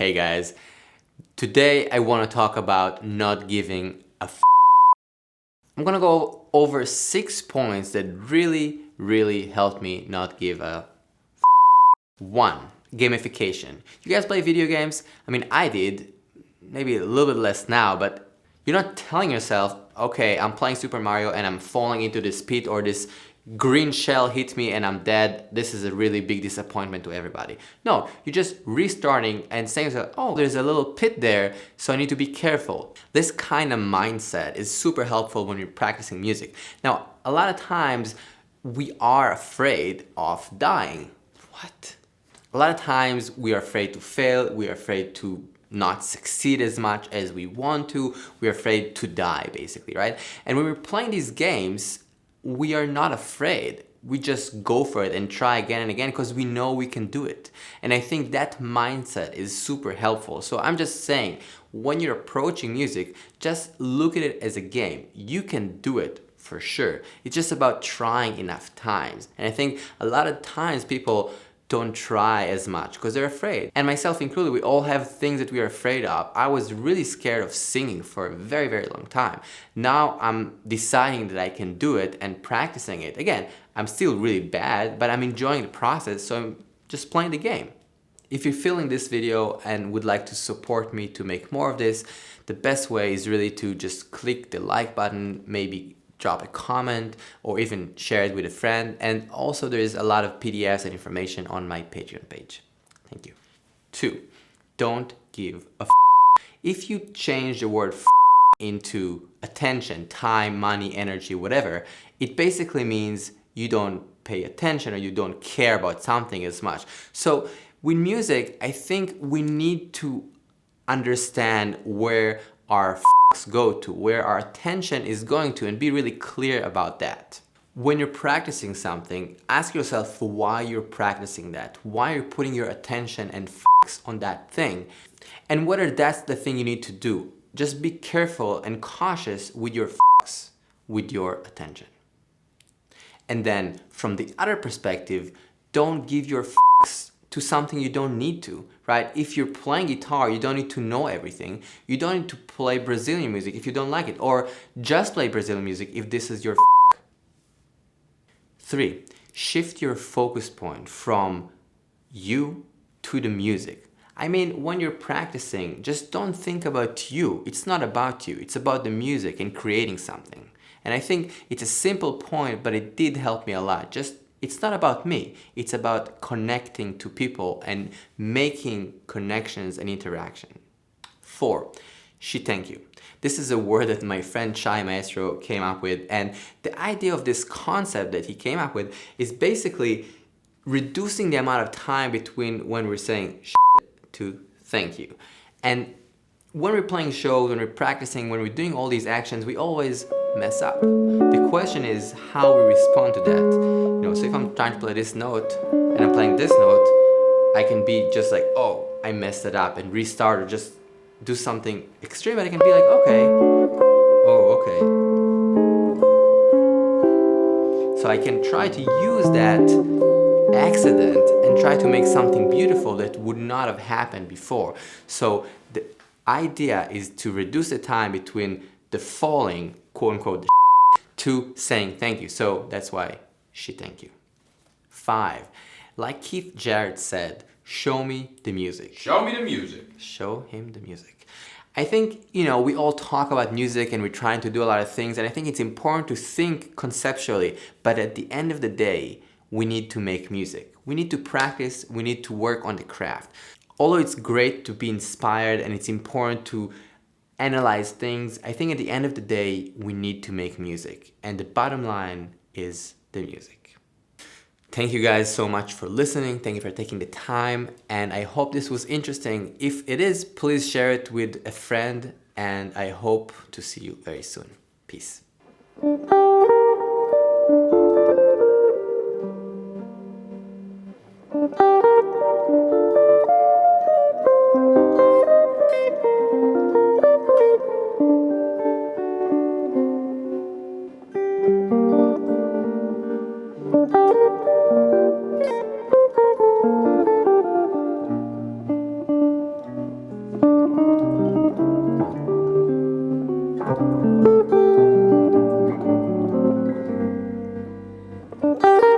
Hey guys, today I want to talk about not giving a f. I'm gonna go over 6 points that really helped me not give a f. 1. Gamification. You guys play video games? I mean, I did, maybe a little bit less now, but you're not telling yourself, okay, I'm playing Super Mario and I'm falling into this pit, or this green shell hit me and I'm dead. This is a really big disappointment to everybody. No, you're just restarting and saying to yourself, oh, there's a little pit there, so I need to be careful. This kind of mindset is super helpful when you're practicing music. Now, a lot of times we are afraid of dying. What? A lot of times we are afraid to fail, we are afraid to not succeed as much as we want to, we're afraid to die basically, right? And when we're playing these games, we are not afraid. We just go for it and try again and again because we know we can do it. And I think that mindset is super helpful. So I'm just saying, when you're approaching music, just look at it as a game. You can do it for sure. It's just about trying enough times. And I think a lot of times people don't try as much because they're afraid. And myself included, we all have things that we are afraid of. I was really scared of singing for a very long time. Now I'm deciding that I can do it and practicing it. Again, I'm still really bad, but I'm enjoying the process, so I'm just playing the game. If you're feeling this video and would like to support me to make more of this, the best way is really to just click the like button, maybe drop a comment, or even share it with a friend. And also there is a lot of PDFs and information on my Patreon page. Thank you. 2. Don't give a f. If you change the word f into attention, time, money, energy, whatever, it basically means you don't pay attention or you don't care about something as much. So with music, I think we need to understand where our go to, where our attention is going to, and be really clear about that. When you're practicing something, ask yourself why you're practicing that, why you're putting your attention and on that thing, and whether that's the thing you need to do. Just be careful and cautious with your with your attention. And then from the other perspective, don't give your to something you don't need to, right? If you're playing guitar, you don't need to know everything. You don't need to play Brazilian music if you don't like it, or just play Brazilian music if this is your 3. Shift your focus point from you to the music. I mean, when you're practicing, just don't think about you. It's not about you. It's about the music and creating something. And I think it's a simple point, but it did help me a lot. It's not about me. It's about connecting to people and making connections and interaction. 4. Thank you. This is a word that my friend Chai Maestro came up with, and the idea of this concept that he came up with is basically reducing the amount of time between when we're saying to thank you. And when we're playing shows, when we're practicing, when we're doing all these actions, we always mess up. The question is how we respond to that. So if I'm trying to play this note and I'm playing this note, I can be just like, oh, I messed it up, and restart, or just do something extreme, but I can be like, okay, oh, okay. So I can try to use that accident and try to make something beautiful that would not have happened before. So the idea is to reduce the time between the falling, quote unquote, to saying thank you. So that's why thank you. 5. Like Keith Jarrett said, show me the music. Show me the music. Show him the music. I think, we all talk about music and we're trying to do a lot of things, and I think it's important to think conceptually, but at the end of the day, we need to make music. We need to practice, we need to work on the craft. Although it's great to be inspired and it's important to analyze things, I think at the end of the day, we need to make music. And the bottom line is the music. Thank you guys so much for listening. Thank you for taking the time, and I hope this was interesting. If it is, please share it with a friend, and I hope to see you very soon. Peace. Bye.